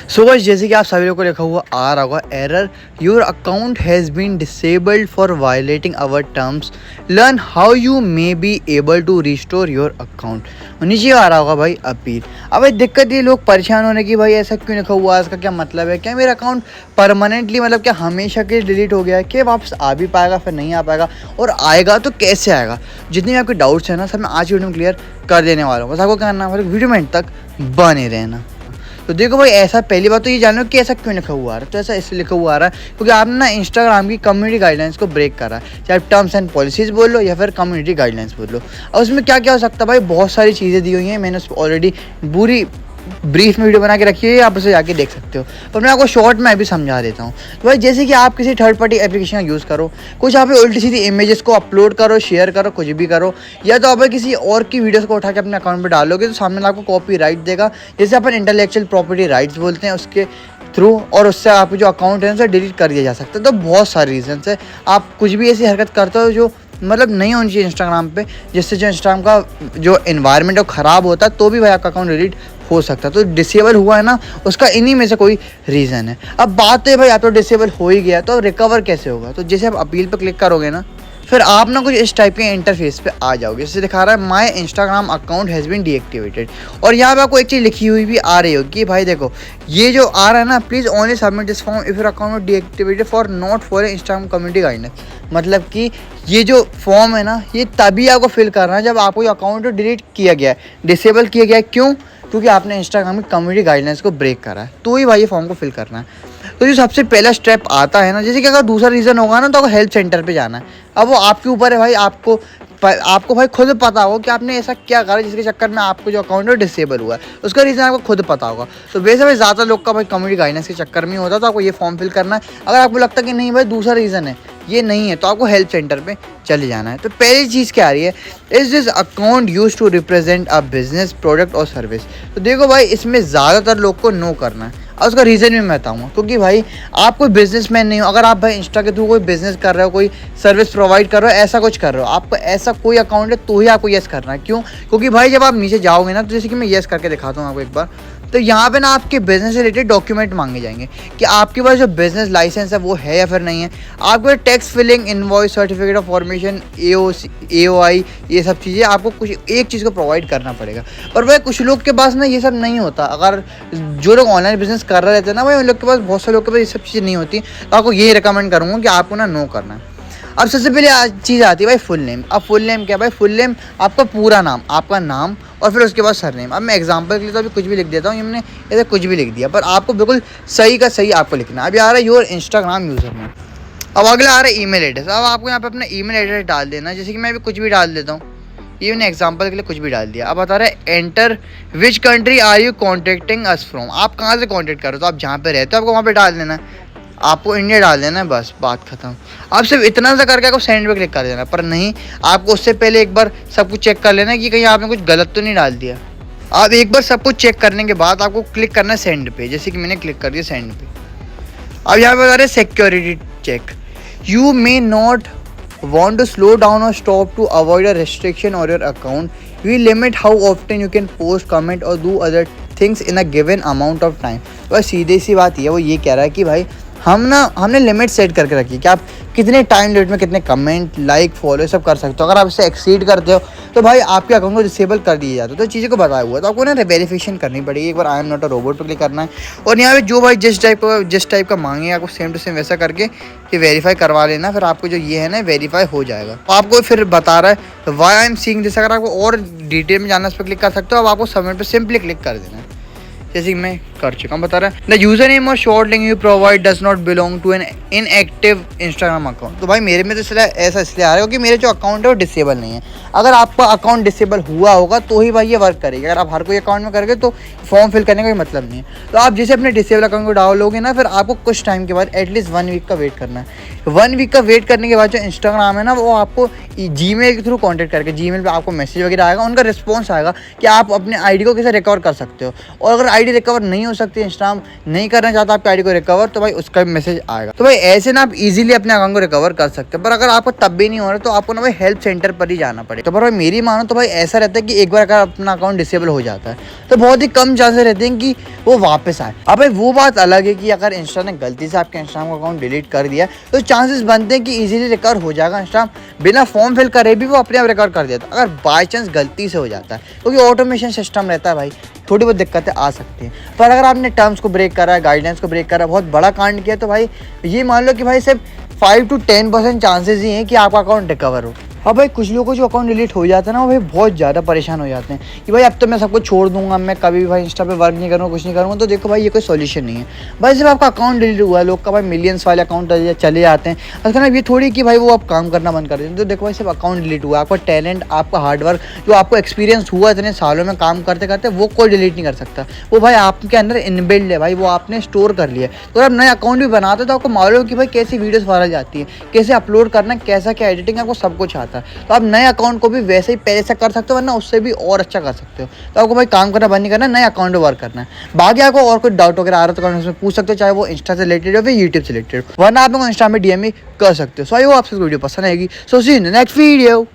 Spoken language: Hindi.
सो गाइस, जैसे कि आप सभी लोगों को लिखा हुआ आ रहा होगा error, your account has been disabled for violating our terms, learn how you may be able to restore your account. नीचे आ रहा होगा भाई अपील। अब भाई दिक्कत ये लोग परेशान होने की, भाई ऐसा क्यों लिखा हुआ है, इसका क्या मतलब है, क्या मेरा अकाउंट परमानेंटली मतलब क्या हमेशा के डिलीट हो गया है, क्या वापस आ भी पाएगा, फिर नहीं आ पाएगा, और आएगा तो कैसे आएगा। जितने भी आपके डाउट्स हैं ना सब मैं आज की वीडियो में क्लियर कर देने वाला हूँ। बस आपको क्या करना है, वीडियो में एंड तक बने रहना। तो देखो भाई, ऐसा पहली बात तो ये जानो कि ऐसा क्यों लिखा हुआ आ रहा है। तो ऐसा इसलिए लिखा हुआ आ रहा है क्योंकि आपने ना इंस्टाग्राम की कम्युनिटी गाइडलाइंस को ब्रेक करा, चाहे टर्म्स एंड पॉलिसीज़ बोल लो या फिर कम्युनिटी गाइडलाइंस बोल लो। और उसमें क्या क्या हो सकता है भाई, बहुत सारी चीज़ें दी हुई हैं। मैंने उस ऑलरेडी पूरी ब्रीफ में वीडियो बना के रखी है, आप उसे जाके देख सकते हो, पर मैं आपको शॉर्ट में अभी समझा देता हूँ। तो भाई जैसे कि आप किसी थर्ड पार्टी एप्लीकेशन का यूज़ करो, कुछ आप उल्टी सीधी इमेजेस को अपलोड करो, शेयर करो, कुछ भी करो, या तो आप किसी और की वीडियोस को उठा के अपने अकाउंट में डालोगे तो सामने आपको कॉपीराइट देगा, जैसे अपन इंटेलेक्चुअल प्रॉपर्टी राइट्स बोलते हैं उसके थ्रू, और उससे आपको जो अकाउंट है उसे डिलीट कर दिया जा सकता है। तो बहुत सारे रीजंस है, आप कुछ भी ऐसी हरकत करते हो जो मतलब नहीं होनी चाहिए इंस्टाग्राम पे, जिससे जो इंस्टाग्राम का जो एनवायरनमेंट है वो ख़राब होता है, तो भी भाई आपका अकाउंट डिलीट हो सकता है। तो डिसेबल हुआ है ना, उसका इन्हीं में से कोई रीज़न है। अब बात तो है भाई, आप तो डिसेबल हो ही गया, तो रिकवर कैसे होगा। तो जैसे आप अपील पर क्लिक करोगे ना, फिर आप ना कुछ इस टाइप के इंटरफेस पे आ जाओगे, जैसे दिखा रहा है my Instagram account has been deactivated, और यहाँ पे आपको एक चीज़ लिखी हुई भी आ रही होगी कि भाई देखो, ये जो आ रहा है ना, please only submit this form if your account deactivated for not for Instagram community guidelines. मतलब कि ये जो फॉर्म है ना, ये तभी आपको फिल करना है जब आपको ये अकाउंट डिलीट किया गया है, डिसेबल किया गया है। क्यों? क्योंकि आपने इंस्टाग्राम की कम्युनिटी गाइडलाइंस को ब्रेक करा है, तो ही भाई ये फॉर्म को फिल करना है। तो जो सबसे पहला स्टेप आता है ना, जैसे कि अगर दूसरा रीज़न होगा ना, तो आपको हेल्प सेंटर पे जाना है। अब वो आपके ऊपर है भाई, आपको भाई खुद पता होगा कि आपने ऐसा क्या करा जिसके चक्कर में आपको जो अकाउंट है डिसेबल हुआ है, उसका रीज़न आपको खुद पता होगा। तो वैसे भाई ज़्यादा लोग का भाई कम्युनिटी गाइडेंस के चक्कर में होता है, तो आपको ये फॉर्म फिल करना है। अगर आपको लगता है कि नहीं भाई दूसरा रीज़न है, ये नहीं है, तो आपको हेल्प सेंटर पे चले जाना है। तो पहली चीज़ क्या आ रही है, is this account use to represent a business, product और सर्विस। तो देखो भाई, इसमें ज़्यादातर लोग को नो करना है, और उसका रीज़न भी मैं बताऊँगा। क्योंकि भाई आप कोई बिजनेसमैन नहीं हो, अगर आप भाई इंस्टा के थ्रू कोई बिजनेस कर रहे हो, कोई सर्विस प्रोवाइड कर रहे हो, ऐसा कुछ कर रहे हो, आपको ऐसा कोई अकाउंट है तो ही आपको येस करना है। क्यों? क्योंकि भाई जब आप नीचे जाओगे ना, तो जैसे कि मैं येस करके दिखाता हूँ आपको एक बार, तो यहाँ पे ना आपके बिजनेस से रिलेटेड डॉक्यूमेंट मांगे जाएंगे कि आपके पास जो बिजनेस लाइसेंस है वो है या फिर नहीं है। आपको tax filing, invoice, certificate of formation, AOI, ये सब चीज़ें आपको कुछ एक चीज़ को प्रोवाइड करना पड़ेगा। पर भाई कुछ लोग के पास ना ये सब नहीं होता। अगर जो लोग ऑनलाइन बिजनेस कर रहे रहते हैं ना भाई, उन लोग के पास, बहुत सारे लोग के पास ये सब चीज़ें नहीं होती। तो आपको यही रिकमेंड करूँगा कि आपको ना नो करना है। अब सबसे पहले चीज़ आती है भाई फुल नेम। अब फुल नेम क्या भाई, फुल नेम आपका पूरा नाम, आपका नाम, और फिर उसके बाद सरनेम। अब मैं एग्जांपल के लिए तो अभी कुछ भी लिख देता हूँ, मैंने ऐसे कुछ भी लिख दिया, पर आपको बिल्कुल सही का सही आपको लिखना है। अभी आ रहा है योर इंस्टाग्राम यूज़र नेम। अब अगला आ रहा है ईमेल एड्रेस। अब आपको यहाँ पे अपना ईमेल एड्रेस डाल देना है, जैसे कि मैं अभी कुछ भी डाल देता हूँ, ये मैंने एग्जाम्पल के लिए कुछ भी डाल दिया। अब बता रहा है enter which country are you contacting us from. आप कहाँ से कॉन्टेक्ट करो, तो आप जहाँ पे रहते हो आपको वहाँ पे डाल देना है, आपको इंडिया डाल देना है, बस बात खत्म। आप सिर्फ इतना सा करके आपको सेंड पे क्लिक कर देना, पर नहीं, आपको उससे पहले एक बार सब कुछ चेक कर लेना कि कहीं आपने कुछ गलत तो नहीं डाल दिया। आप एक बार सब कुछ चेक करने के बाद आपको क्लिक करना है सेंड पे, जैसे कि मैंने क्लिक कर दिया सेंड पे। अब यहाँ पे बता रहे security check, you may not want to slow down or stop to avoid a restriction on your account. We limit how often you can post, comment or do other things in a given amount of time. बस सीधी सी बात ये, वो ये कह रहा है कि भाई हमने लिमिट सेट करके रखी है कि आप कितने टाइम लिमिट में कितने कमेंट, लाइक, फॉलो सब कर सकते हो। अगर आप इससे एक्सीड करते हो तो भाई आपके अकाउंट को डिसेबल कर दिया जाता है। तो चीज़ों को बताया हुआ है, तो आपको ना वेरिफिकेशन करनी पड़ेगी। एक बार I am not a robot पर क्लिक करना है, और यहाँ पे जो भाई जिस टाइप का मांगे आपको सेम टू सेम वैसा करके ये वेरीफाई करवा लेना। फिर आपको जो ये है ना वेरीफाई हो जाएगा। तो आपको फिर बता रहा है why I am seeing this. अगर आपको और डिटेल में जानना, इस पर क्लिक कर सकते हो। अब आपको सबमिट पर सिंपली क्लिक कर देना है, जैसे कि मैं कर चुका हूँ। बता रहा है द यूजर नेम और short link you provide does not belong to an inactive Instagram account. तो भाई मेरे में तो इसलिए ऐसा इसलिए आ रहा है क्योंकि मेरे जो अकाउंट है वो डिसेबल नहीं है। अगर आपका अकाउंट डिसेबल हुआ होगा तो ही भाई ये वर्क करेगी। अगर आप हर कोई अकाउंट में करोगे तो फॉर्म फिल करने का कोई मतलब नहीं है। तो आप जैसे अपने डिसेबल अकाउंट को डालोगे ना, फिर आपको कुछ टाइम के बाद एटलीस्ट 1 वीक का वेट करना है। 1 वीक का वेट करने के बाद जो इंस्टाग्राम है ना, वो आपको जीमेल के थ्रू कॉन्टेक्ट करके, जीमेल पे आपको मैसेज वगैरह आएगा, उनका रिस्पॉन्स आएगा कि आप अपने आईडी को कैसे रिकवर कर सकते हो। और अगर आईडी रिकवर नहीं हो सकती, इंस्टाग्राम नहीं करना चाहता आपकी आईडी को रिकवर, तो भाई उसका भी मैसेज आएगा। तो भाई ऐसे ना आप इजीली अपने अकाउंट को रिकवर कर सकते हैं। पर अगर आपको तब भी नहीं हो रहा तो आपको ना भाई हेल्प सेंटर पर ही जाना पड़ेगा। तो पर भाई मेरी मानो तो भाई ऐसा रहता है कि एक बार अगर अपना अकाउंट डिसेबल हो जाता है तो बहुत ही कम चांसेस रहते हैं कि वो वापस आए। अब भाई वो बात अलग है कि अगर इंस्टा ने गलती से आपके इंस्टाग्राम का अकाउंट डिलीट कर दिया तो चांसेस बनते हैं कि इजीली रिकवर हो जाएगा। इंस्टाग्राम बिना फॉर्म फिल करे भी वो अपने आप रिकवर कर देता है। अगर बाई चांस गलती से हो जाता है क्योंकि ऑटोमेशन सिस्टम रहता है भाई, थोड़ी बहुत दिक्कतें आ सकती हैं। पर अगर आपने टर्म्स को ब्रेक करा है, गाइडेंस को ब्रेक करा है, बहुत बड़ा कांड किया, तो भाई ये मान लो कि भाई सिर्फ 5 to 10% चांसेस ही हैं कि आपका अकाउंट रिकवर हो। अब भाई कुछ लोगों को जो अकाउंट डिलीट हो जाता है ना वो भाई बहुत ज़्यादा परेशान हो जाते हैं कि भाई अब तो मैं सबको छोड़ दूंगा, मैं कभी भी भाई इंस्टा पे वर्क नहीं करूँगा, कुछ नहीं करूँगा। तो देखो भाई ये कोई सॉल्यूशन नहीं है। भाई सिर्फ आपका अकाउंट डिलीट हुआ है, लोग का भाई मिलियंस वाले अकाउंट चले जाते हैं, उसका ना ये थोड़ी कि भाई वो आप काम करना बंद कर देते हैं। तो देखो भाई सिर्फ अकाउंट डिलीट हुआ है, आपका टैलेंट, आपका हार्डवर्क, जो आपको एक्सपीरियंस हुआ इतने सालों में काम करते करते, वो कोई डिलीट नहीं कर सकता। वो भाई आपके अंदर इनबिल्ड है भाई, वो आपने स्टोर कर लिया। तो आप नए अकाउंट भी बनाते तो आपको मालूम कि भाई कैसी वीडियोस वायरल जाती है, कैसे अपलोड करना, कैसा क्या एडिटिंग, आपको सब कुछ आता है। तो आप नए अकाउंट को भी वैसे ही पहले से कर सकते हो, वरना उससे भी और अच्छा कर सकते हो। तो आपको भाई काम करना बंद नहीं करना, नए अकाउंट पे वर्क करना है। बाकी आपको और कोई डाउट वगैरह आ रहा है तो कमेंट्स में पूछ सकते हो, चाहे वो इंस्टा से रिलेटेड हो फिर यूट्यूब से रिलेटेड हो, वरना आप लोग इंस्टा में डीएम भी कर सकते हो। सो आई होप आपसे वीडियो पसंद आएगी। सो सी इन द नेक्स्ट वीडियो।